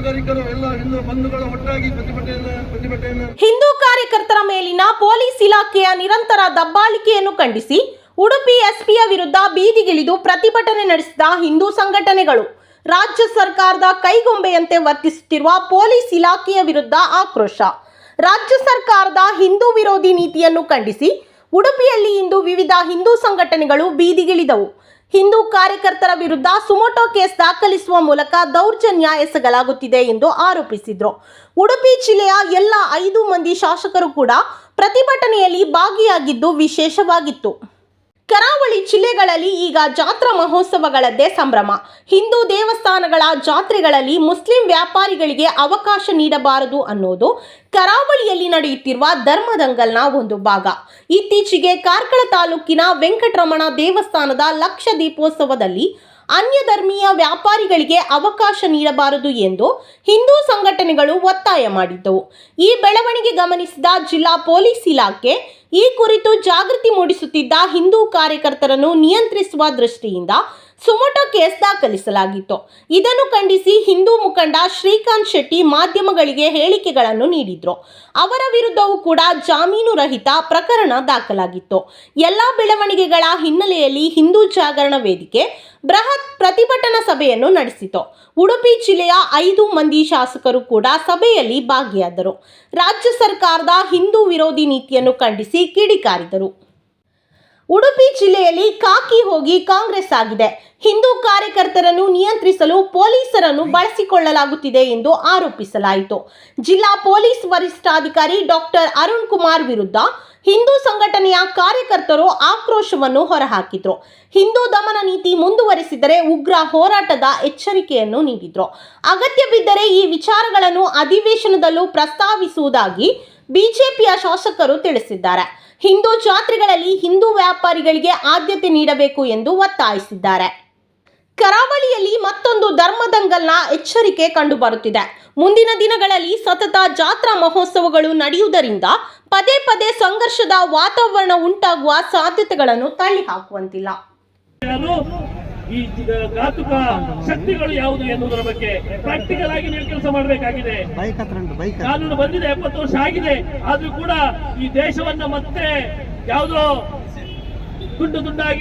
ನಾಗರಿಕರು ಎಲ್ಲ ಹಿಂದೂ ಬಂಧುಗಳು ಒಟ್ಟಾಗಿ ಪ್ರತಿಭಟನೆಯನ್ನು ಹಿಂದೂ ಕಾರ್ಯಕರ್ತರ ಮೇಲಿನ ಪೊಲೀಸ್ ಇಲಾಖೆಯ ನಿರಂತರ ದಬ್ಬಾಳಿಕೆಯನ್ನು ಖಂಡಿಸಿ ಉಡುಪಿ ಎಸ್ಪಿಯ ವಿರುದ್ಧ ಬೀದಿಗಿಳಿದು ಪ್ರತಿಭಟನೆ ನಡೆಸಿದ ಹಿಂದೂ ಸಂಘಟನೆಗಳು. ರಾಜ್ಯ ಸರ್ಕಾರದ ಕೈಗೊಂಬೆಯಂತೆ ವರ್ತಿಸುತ್ತಿರುವ ಪೊಲೀಸ್ ಇಲಾಖೆಯ ವಿರುದ್ಧ ಆಕ್ರೋಶ. ರಾಜ್ಯ ಸರ್ಕಾರದ ಹಿಂದೂ ವಿರೋಧಿ ನೀತಿಯನ್ನು ಖಂಡಿಸಿ ಉಡುಪಿಯಲ್ಲಿ ಇಂದು ವಿವಿಧ ಹಿಂದೂ ಸಂಘಟನೆಗಳು ಬೀದಿಗಿಳಿದವು. ಹಿಂದೂ ಕಾರ್ಯಕರ್ತರ ವಿರುದ್ಧ ಸುಮೋಟೋ ಕೇಸ್ ದಾಖಲಿಸುವ ಮೂಲಕ ದೌರ್ಜನ್ಯ ಎಸಗಲಾಗುತ್ತಿದೆ ಎಂದು ಆರೋಪಿಸಿದರು. ಉಡುಪಿ ಜಿಲ್ಲೆಯ ಎಲ್ಲ 5 ಮಂದಿ ಶಾಸಕರು ಕೂಡ ಪ್ರತಿಭಟನೆಯಲ್ಲಿ ಭಾಗಿಯಾಗಿದ್ದು ವಿಶೇಷವಾಗಿತ್ತು. ಕರಾವಳಿ ಜಿಲ್ಲೆಗಳಲ್ಲಿ ಈಗ ಜಾತ್ರಾ ಮಹೋತ್ಸವಗಳದ್ದೇ ಸಂಭ್ರಮ. ಹಿಂದೂ ದೇವಸ್ಥಾನಗಳ ಜಾತ್ರೆಗಳಲ್ಲಿ ಮುಸ್ಲಿಂ ವ್ಯಾಪಾರಿಗಳಿಗೆ ಅವಕಾಶ ನೀಡಬಾರದು ಅನ್ನೋದು ಕರಾವಳಿಯಲ್ಲಿ ನಡೆಯುತ್ತಿರುವ ಧರ್ಮದಂಗಲ್ನ ಒಂದು ಭಾಗ. ಇತ್ತೀಚೆಗೆ ಕಾರ್ಕಳ ತಾಲೂಕಿನ ವೆಂಕಟರಮಣ ದೇವಸ್ಥಾನದ ಲಕ್ಷ ದೀಪೋತ್ಸವದಲ್ಲಿ ಅನ್ಯ ಧರ್ಮೀಯ ವ್ಯಾಪಾರಿಗಳಿಗೆ ಅವಕಾಶ ನೀಡಬಾರದು ಎಂದು ಹಿಂದೂ ಸಂಘಟನೆಗಳು ಒತ್ತಾಯ ಮಾಡಿದ್ದವು. ಈ ಬೆಳವಣಿಗೆ ಗಮನಿಸಿದ ಜಿಲ್ಲಾ ಪೊಲೀಸ್ ಇಲಾಖೆ ಈ ಕುರಿತು ಜಾಗೃತಿ ಮೂಡಿಸುತ್ತಿದ್ದ ಹಿಂದೂ ಕಾರ್ಯಕರ್ತರನ್ನು ನಿಯಂತ್ರಿಸುವ ದೃಷ್ಟಿಯಿಂದ ಸುಮೋಟೋ ಕೇಸ್ ದಾಖಲಿಸಲಾಗಿತ್ತು. ಇದನ್ನು ಖಂಡಿಸಿ ಹಿಂದೂ ಮುಖಂಡ ಶ್ರೀಕಾಂತ್ ಶೆಟ್ಟಿ ಮಾಧ್ಯಮಗಳಿಗೆ ಹೇಳಿಕೆಗಳನ್ನು ನೀಡಿದ್ರು. ಅವರ ವಿರುದ್ಧವೂ ಕೂಡ ಜಾಮೀನು ರಹಿತ ಪ್ರಕರಣ ದಾಖಲಾಗಿತ್ತು. ಎಲ್ಲ ಬೆಳವಣಿಗೆಗಳ ಹಿನ್ನೆಲೆಯಲ್ಲಿ ಹಿಂದೂ ಜಾಗರಣ ವೇದಿಕೆ ಬೃಹತ್ ಪ್ರತಿಭಟನಾ ಸಭೆಯನ್ನು ನಡೆಸಿತು. ಉಡುಪಿ ಜಿಲ್ಲೆಯ 5 ಮಂದಿ ಶಾಸಕರು ಕೂಡ ಸಭೆಯಲ್ಲಿ ಭಾಗಿಯಾದರು. ರಾಜ್ಯ ಸರ್ಕಾರದ ಹಿಂದೂ ವಿರೋಧಿ ನೀತಿಯನ್ನು ಖಂಡಿಸಿ ಕಿಡಿಕಾರಿದರು. ಉಡುಪಿ ಜಿಲ್ಲೆಯಲ್ಲಿ ಕಾಕಿ ಹೋಗಿ ಕಾಂಗ್ರೆಸ್ ಆಗಿದೆ. ಹಿಂದೂ ಕಾರ್ಯಕರ್ತರನ್ನು ನಿಯಂತ್ರಿಸಲು ಪೊಲೀಸರನ್ನು ಬಳಸಿಕೊಳ್ಳಲಾಗುತ್ತಿದೆ ಎಂದು ಆರೋಪಿಸಲಾಯಿತು. ಜಿಲ್ಲಾ ಪೊಲೀಸ್ ವರಿಷ್ಠಾಧಿಕಾರಿ ಡಾಕ್ಟರ್ ಅರುಣ್ ಕುಮಾರ್ ವಿರುದ್ಧ ಹಿಂದೂ ಸಂಘಟನೆಯ ಕಾರ್ಯಕರ್ತರು ಆಕ್ರೋಶವನ್ನು ಹೊರಹಾಕಿದ್ರು. ಹಿಂದೂ ದಮನ ನೀತಿ ಮುಂದುವರಿಸಿದರೆ ಉಗ್ರ ಹೋರಾಟದ ಎಚ್ಚರಿಕೆಯನ್ನು ನೀಡಿದ್ರು. ಅಗತ್ಯ ಬಿದ್ದರೆ ಈ ವಿಚಾರಗಳನ್ನು ಅಧಿವೇಶನದಲ್ಲೂ ಪ್ರಸ್ತಾವಿಸುವುದಾಗಿ ಬಿಜೆಪಿಯ ಶಾಸಕರು ತಿಳಿಸಿದ್ದಾರೆ. ಹಿಂದೂ ಜಾತ್ರೆಗಳಲ್ಲಿ ಹಿಂದೂ ವ್ಯಾಪಾರಿಗಳಿಗೆ ಆದ್ಯತೆ ನೀಡಬೇಕು ಎಂದು ಒತ್ತಾಯಿಸಿದ್ದಾರೆ. ಕರಾವಳಿಯಲ್ಲಿ ಮತ್ತೊಂದು ಧರ್ಮದಂಗಲ್ನ ಎಚ್ಚರಿಕೆ ಕಂಡುಬರುತ್ತಿದೆ. ಮುಂದಿನ ದಿನಗಳಲ್ಲಿ ಸತತ ಜಾತ್ರಾ ಮಹೋತ್ಸವಗಳು ನಡೆಯುವುದರಿಂದ ಪದೇ ಪದೇ ಸಂಘರ್ಷದ ವಾತಾವರಣ ಉಂಟಾಗುವ ಸಾಧ್ಯತೆಗಳನ್ನು ತಳ್ಳಿ ಹಾಕುವಂತಿಲ್ಲ. ಈ ಘಾತುಕ ಶಕ್ತಿಗಳು ಯಾವುದು ಎನ್ನುವುದರ ಬಗ್ಗೆ ಪ್ರಾಕ್ಟಿಕಲ್ ಆಗಿ ನೀವು ಕೆಲಸ ಮಾಡಬೇಕಾಗಿದೆ. ಕಾನೂನು ಬಂದಿದೆ, 70 ವರ್ಷ ಆಗಿದೆ. ಆದ್ರೂ ಕೂಡ ಈ ದೇಶವನ್ನ ಮತ್ತೆ ಯಾವುದೋ ತುಂಡು ತುಂಡಾಗಿ